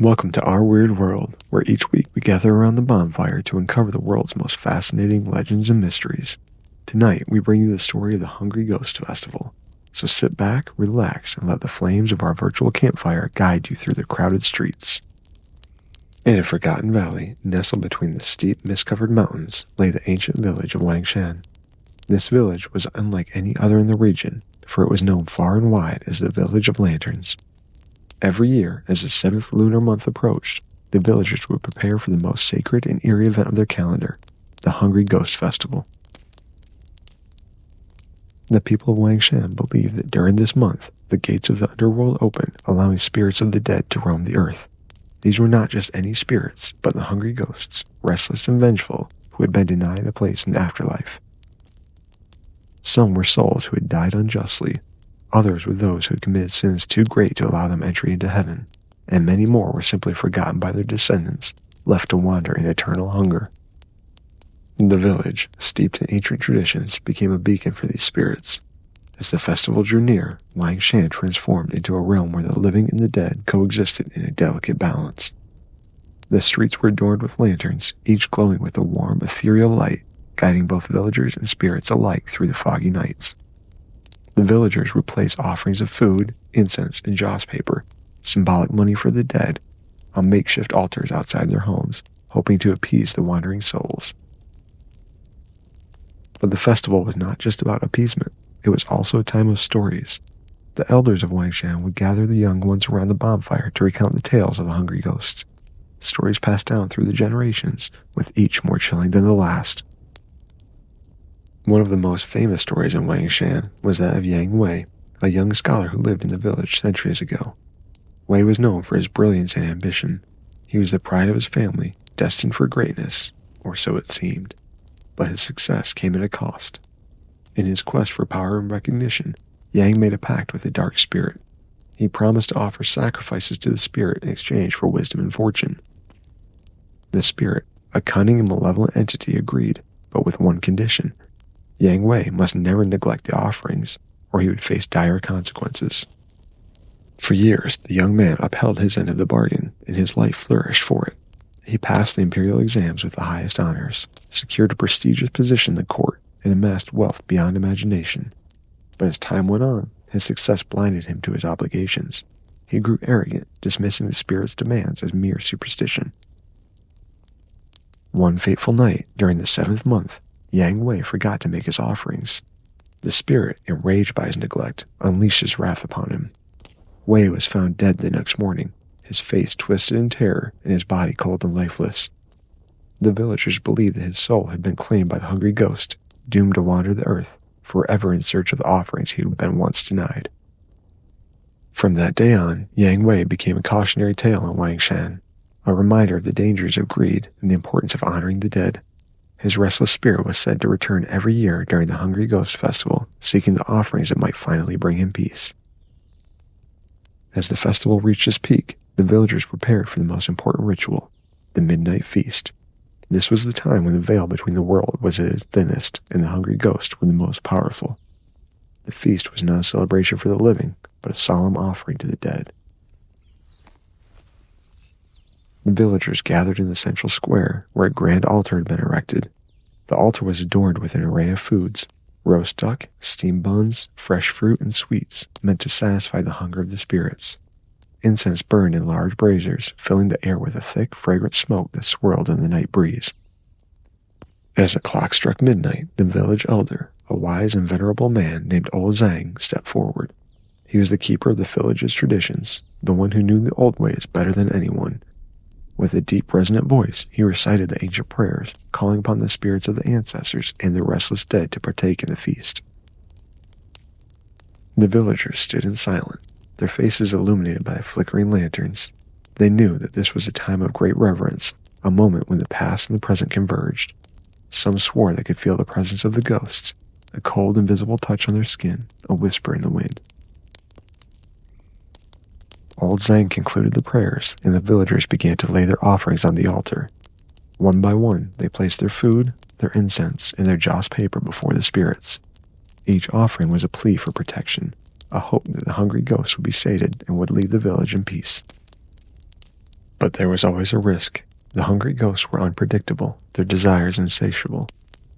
Welcome to our weird world, where each week we gather around the bonfire to uncover the world's most fascinating legends and mysteries. Tonight, we bring you the story of the Hungry Ghost Festival. So sit back, relax, and let the flames of our virtual campfire guide you through the crowded streets. In a forgotten valley, nestled between the steep, mist-covered mountains, lay the ancient village of Wang Shan. This village was unlike any other in the region, for it was known far and wide as the Village of Lanterns. Every year, as the 7th lunar month approached, the villagers would prepare for the most sacred and eerie event of their calendar, the Hungry Ghost Festival. The people of Wang Shan believed that during this month, the gates of the underworld opened, allowing spirits of the dead to roam the earth. These were not just any spirits, but the hungry ghosts, restless and vengeful, who had been denied a place in the afterlife. Some were souls who had died unjustly. Others were those who had committed sins too great to allow them entry into heaven, and many more were simply forgotten by their descendants, left to wander in eternal hunger. The village, steeped in ancient traditions, became a beacon for these spirits. As the festival drew near, Wang Shan transformed into a realm where the living and the dead coexisted in a delicate balance. The streets were adorned with lanterns, each glowing with a warm, ethereal light, guiding both villagers and spirits alike through the foggy nights. The villagers would place offerings of food, incense, and joss paper, symbolic money for the dead, on makeshift altars outside their homes, hoping to appease the wandering souls. But the festival was not just about appeasement, it was also a time of stories. The elders of Wang Shan would gather the young ones around the bonfire to recount the tales of the hungry ghosts. Stories passed down through the generations, with each more chilling than the last. One of the most famous stories in Wang Shan was that of Yáng Wěi, a young scholar who lived in the village centuries ago. Wei was known for his brilliance and ambition. He was the pride of his family, destined for greatness, or so it seemed. But his success came at a cost. In his quest for power and recognition, Yang made a pact with the dark spirit. He promised to offer sacrifices to the spirit in exchange for wisdom and fortune. The spirit, a cunning and malevolent entity, agreed, but with one condition. Yáng Wěi must never neglect the offerings, or he would face dire consequences. For years, the young man upheld his end of the bargain, and his life flourished for it. He passed the imperial exams with the highest honors, secured a prestigious position in the court, and amassed wealth beyond imagination. But as time went on, his success blinded him to his obligations. He grew arrogant, dismissing the spirit's demands as mere superstition. One fateful night, during the 7th month, Yáng Wěi forgot to make his offerings. The spirit, enraged by his neglect, unleashed his wrath upon him. Wei was found dead the next morning, his face twisted in terror and his body cold and lifeless. The villagers believed that his soul had been claimed by the hungry ghost, doomed to wander the earth, forever in search of the offerings he had been once denied. From that day on, Yáng Wěi became a cautionary tale in Wang Shan, a reminder of the dangers of greed and the importance of honoring the dead. His restless spirit was said to return every year during the Hungry Ghost Festival, seeking the offerings that might finally bring him peace. As the festival reached its peak, the villagers prepared for the most important ritual, the midnight feast. This was the time when the veil between the world was at its thinnest and the hungry ghosts were the most powerful. The feast was not a celebration for the living, but a solemn offering to the dead. The villagers gathered in the central square, where a grand altar had been erected. The altar was adorned with an array of foods: roast duck, steamed buns, fresh fruit, and sweets, meant to satisfy the hunger of the spirits. Incense burned in large braziers, filling the air with a thick, fragrant smoke that swirled in the night breeze. As the clock struck midnight, the village elder, a wise and venerable man named Old Zhang, stepped forward. He was the keeper of the village's traditions, the one who knew the old ways better than anyone. With a deep, resonant voice, he recited the ancient prayers, calling upon the spirits of the ancestors and the restless dead to partake in the feast. The villagers stood in silence, their faces illuminated by flickering lanterns. They knew that this was a time of great reverence, a moment when the past and the present converged. Some swore they could feel the presence of the ghosts, a cold, invisible touch on their skin, a whisper in the wind. Old Zhang concluded the prayers, and the villagers began to lay their offerings on the altar. One by one, they placed their food, their incense, and their joss paper before the spirits. Each offering was a plea for protection, a hope that the hungry ghosts would be sated and would leave the village in peace. But there was always a risk. The hungry ghosts were unpredictable, their desires insatiable.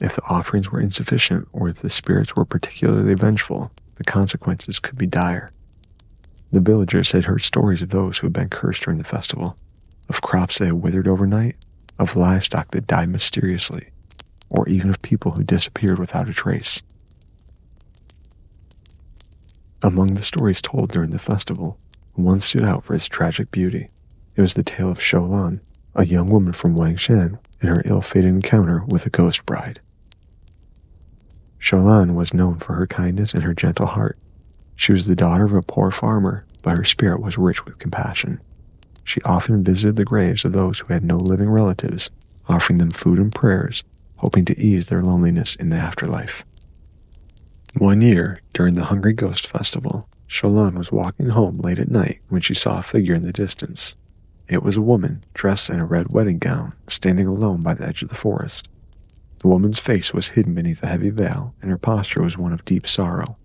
If the offerings were insufficient, or if the spirits were particularly vengeful, the consequences could be dire. The villagers had heard stories of those who had been cursed during the festival, of crops that had withered overnight, of livestock that died mysteriously, or even of people who disappeared without a trace. Among the stories told during the festival, one stood out for its tragic beauty. It was the tale of Sholan, a young woman from Wang Shan, and her ill-fated encounter with a ghost bride. Sholan was known for her kindness and her gentle heart. She was the daughter of a poor farmer, but her spirit was rich with compassion. She often visited the graves of those who had no living relatives, offering them food and prayers, hoping to ease their loneliness in the afterlife. One year, during the Hungry Ghost Festival, Sholan was walking home late at night when she saw a figure in the distance. It was a woman dressed in a red wedding gown, standing alone by the edge of the forest. The woman's face was hidden beneath a heavy veil, and her posture was one of deep sorrow.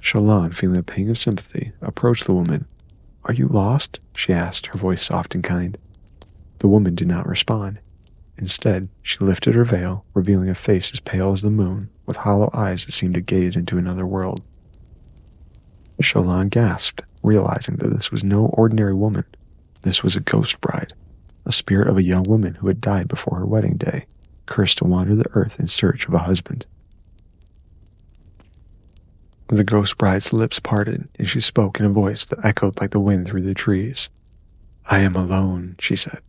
Sholan, feeling a pang of sympathy, approached the woman. "Are you lost?" she asked, her voice soft and kind. The woman did not respond. Instead, she lifted her veil, revealing a face as pale as the moon, with hollow eyes that seemed to gaze into another world. Sholan gasped, realizing that this was no ordinary woman. This was a ghost bride, a spirit of a young woman who had died before her wedding day, cursed to wander the earth in search of a husband. The ghost bride's lips parted, and she spoke in a voice that echoed like the wind through the trees. "I am alone," she said.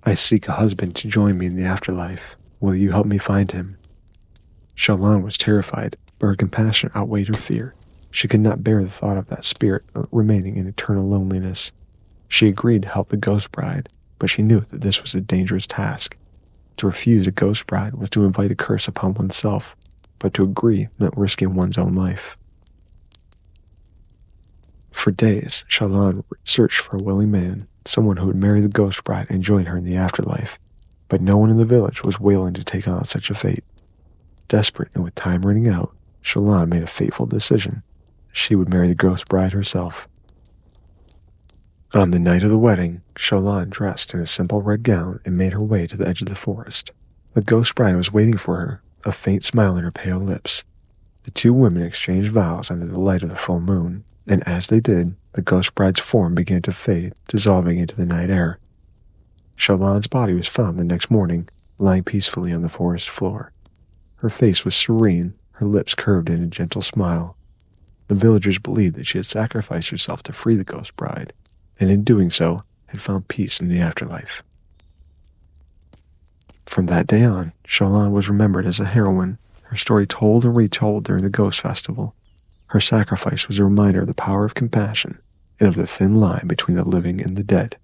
"I seek a husband to join me in the afterlife. Will you help me find him?" Sholan was terrified, but her compassion outweighed her fear. She could not bear the thought of that spirit remaining in eternal loneliness. She agreed to help the ghost bride, but she knew that this was a dangerous task. To refuse a ghost bride was to invite a curse upon oneself, but to agree meant risking one's own life. For days, Sholan searched for a willing man, someone who would marry the ghost bride and join her in the afterlife, but no one in the village was willing to take on such a fate. Desperate and with time running out, Sholan made a fateful decision. She would marry the ghost bride herself. On the night of the wedding, Sholan dressed in a simple red gown and made her way to the edge of the forest. The ghost bride was waiting for her, a faint smile on her pale lips. The two women exchanged vows under the light of the full moon, and as they did, the ghost bride's form began to fade, dissolving into the night air. Sholan's body was found the next morning, lying peacefully on the forest floor. Her face was serene, her lips curved in a gentle smile. The villagers believed that she had sacrificed herself to free the ghost bride, and in doing so, had found peace in the afterlife. From that day on, Sholan was remembered as a heroine, her story told and retold during the Ghost Festival. Her sacrifice was a reminder of the power of compassion and of the thin line between the living and the dead.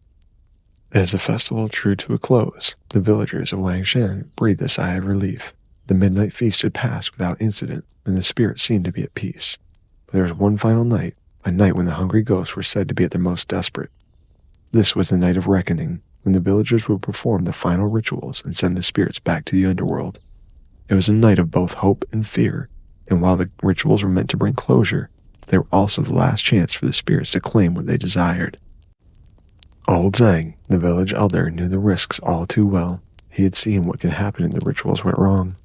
As the festival drew to a close, the villagers of Wang Shan breathed a sigh of relief. The midnight feast had passed without incident, and the spirits seemed to be at peace. But there was one final night, a night when the hungry ghosts were said to be at their most desperate. This was the night of reckoning, when the villagers would perform the final rituals and send the spirits back to the underworld. It was a night of both hope and fear, and while the rituals were meant to bring closure, they were also the last chance for the spirits to claim what they desired. Old Zhang, the village elder, knew the risks all too well. He had seen what could happen if the rituals went wrong.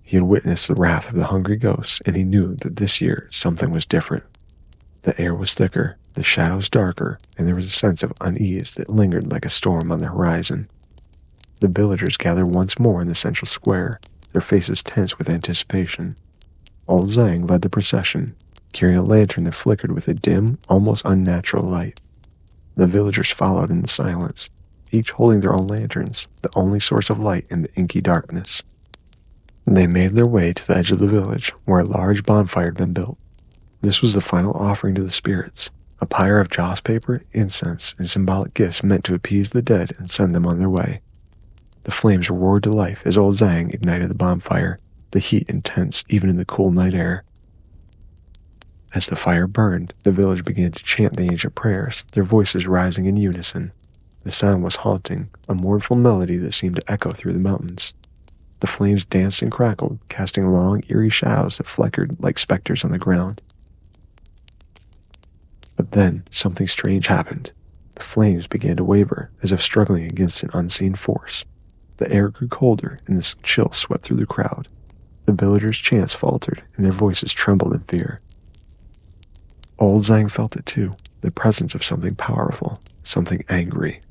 He had witnessed the wrath of the hungry ghosts, and he knew that this year something was different. The air was thicker, the shadows darker, and there was a sense of unease that lingered like a storm on the horizon. The villagers gathered once more in the central square, their faces tense with anticipation. Old Zhang led the procession, carrying a lantern that flickered with a dim, almost unnatural light. The villagers followed in silence, each holding their own lanterns, the only source of light in the inky darkness. They made their way to the edge of the village, where a large bonfire had been built. This was the final offering to the spirits, a pyre of joss paper, incense, and symbolic gifts meant to appease the dead and send them on their way. The flames roared to life as old Zhang ignited the bonfire, the heat intense even in the cool night air. As the fire burned, the village began to chant the ancient prayers, their voices rising in unison. The sound was haunting, a mournful melody that seemed to echo through the mountains. The flames danced and crackled, casting long, eerie shadows that flickered like specters on the ground. But then, something strange happened. The The flames began to waver, as if struggling against an unseen force. The air grew colder, and this chill swept through the crowd. The villagers' chants faltered, and their voices trembled in fear. Old Zhang felt it too, the presence of something powerful, something angry.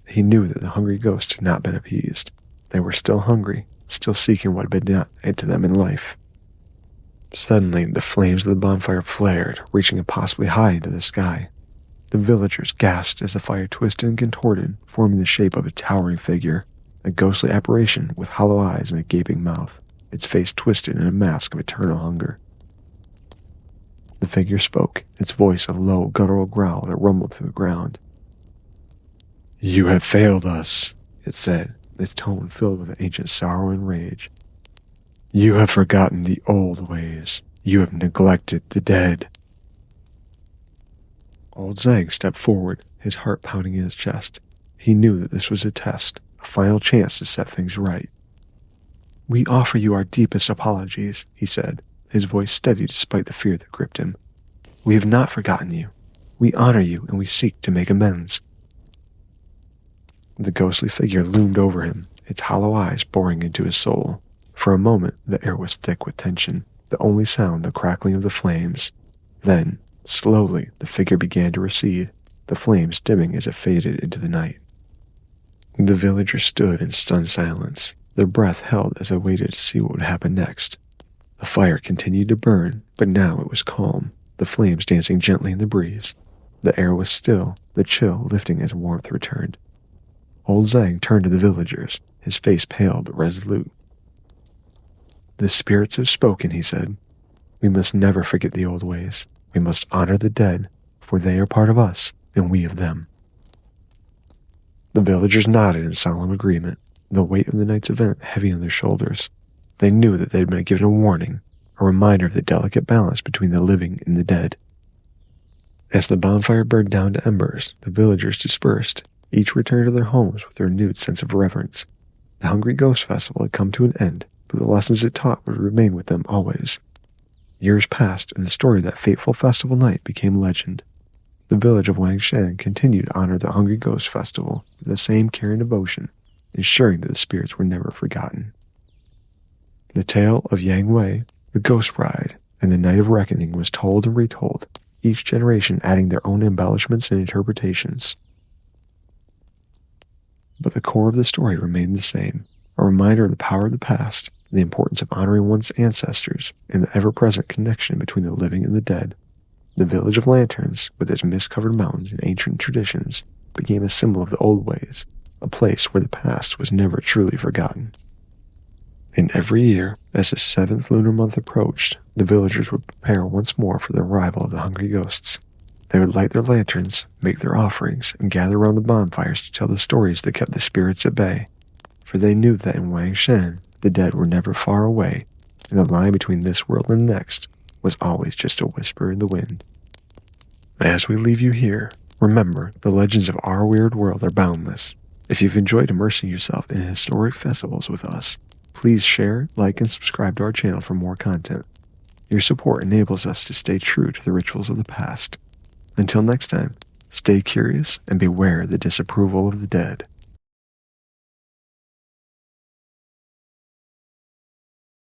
He knew that the hungry ghosts had not been appeased. They were still hungry, still seeking what had been denied to them in life. Suddenly, the flames of the bonfire flared, reaching impossibly high into the sky. The villagers gasped as the fire twisted and contorted, forming the shape of a towering figure, a ghostly apparition with hollow eyes and a gaping mouth, its face twisted in a mask of eternal hunger. The figure spoke, its voice a low, guttural growl that rumbled through the ground. "You have failed us," it said, its tone filled with ancient sorrow and rage. "You have forgotten the old ways. You have neglected the dead." Old Zhang stepped forward, his heart pounding in his chest. He knew that this was a test, a final chance to set things right. "We offer you our deepest apologies," he said, his voice steady despite the fear that gripped him. "We have not forgotten you. We honor you, and we seek to make amends." The ghostly figure loomed over him, its hollow eyes boring into his soul. For a moment, the air was thick with tension, the only sound the crackling of the flames. Then, slowly, the figure began to recede, the flames dimming as it faded into the night. The villagers stood in stunned silence, their breath held as they waited to see what would happen next. The fire continued to burn, but now it was calm, the flames dancing gently in the breeze. The air was still, the chill lifting as warmth returned. Old Zhang turned to the villagers, his face pale but resolute. "The spirits have spoken," he said. "We must never forget the old ways. We must honor the dead, for they are part of us, and we of them." The villagers nodded in solemn agreement, the weight of the night's event heavy on their shoulders. They knew that they had been given a warning, a reminder of the delicate balance between the living and the dead. As the bonfire burned down to embers, the villagers dispersed, each returned to their homes with a renewed sense of reverence. The Hungry Ghost Festival had come to an end, but the lessons it taught would remain with them always. Years passed, and the story of that fateful festival night became legend. The village of Wang Shan continued to honor the Hungry Ghost Festival with the same care and devotion, ensuring that the spirits were never forgotten. The tale of Yáng Wěi, the Ghost Bride, and the Night of Reckoning was told and retold, each generation adding their own embellishments and interpretations. But the core of the story remained the same, a reminder of the power of the past, the importance of honoring one's ancestors, and the ever-present connection between the living and the dead. The village of lanterns, with its mist-covered mountains and ancient traditions, became a symbol of the old ways, a place where the past was never truly forgotten. And every year, as the 7th lunar month approached, the villagers would prepare once more for the arrival of the hungry ghosts. They would light their lanterns, make their offerings, and gather around the bonfires to tell the stories that kept the spirits at bay. For they knew that in Wang Shan, the dead were never far away, and the line between this world and the next was always just a whisper in the wind. As we leave you here, remember, the legends of our weird world are boundless. If you've enjoyed immersing yourself in historic festivals with us, please share, like, and subscribe to our channel for more content. Your support enables us to stay true to the rituals of the past. Until next time, stay curious and beware the disapproval of the dead.